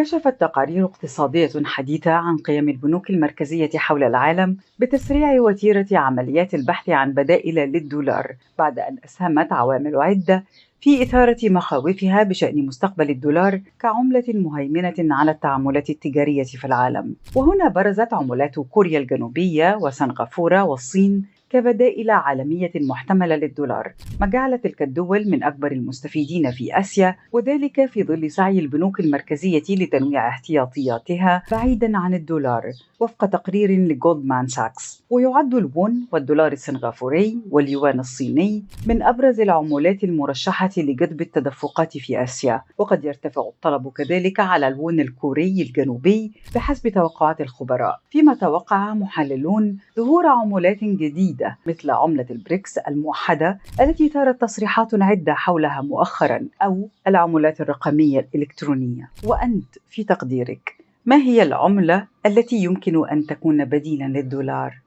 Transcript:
كشفت تقارير اقتصادية حديثة عن قيام البنوك المركزية حول العالم بتسريع وتيرة عمليات البحث عن بدائل للدولار، بعد أن أسهمت عوامل عدة في إثارة مخاوفها بشأن مستقبل الدولار كعملة مهيمنة على التعاملات التجارية في العالم. وهنا برزت عملات كوريا الجنوبية وسنغافورة والصين كبدائل عالمية محتملة للدولار، ما جعل تلك الدول من أكبر المستفيدين في آسيا، وذلك في ظل سعي البنوك المركزية لتنويع احتياطياتها بعيداً عن الدولار وفق تقرير لجولدمان ساكس. ويعد الوون والدولار السنغافوري واليوان الصيني من أبرز العملات المرشحة لجذب التدفقات في آسيا، وقد يرتفع الطلب كذلك على الوون الكوري الجنوبي بحسب توقعات الخبراء، فيما توقع محللون ظهور عملات جديدة مثل عملة البريكس الموحدة التي ثارت تصريحات عدة حولها مؤخرا، أو العملات الرقمية الإلكترونية. وأنت في تقديرك، ما هي العملة التي يمكن أن تكون بديلا للدولار؟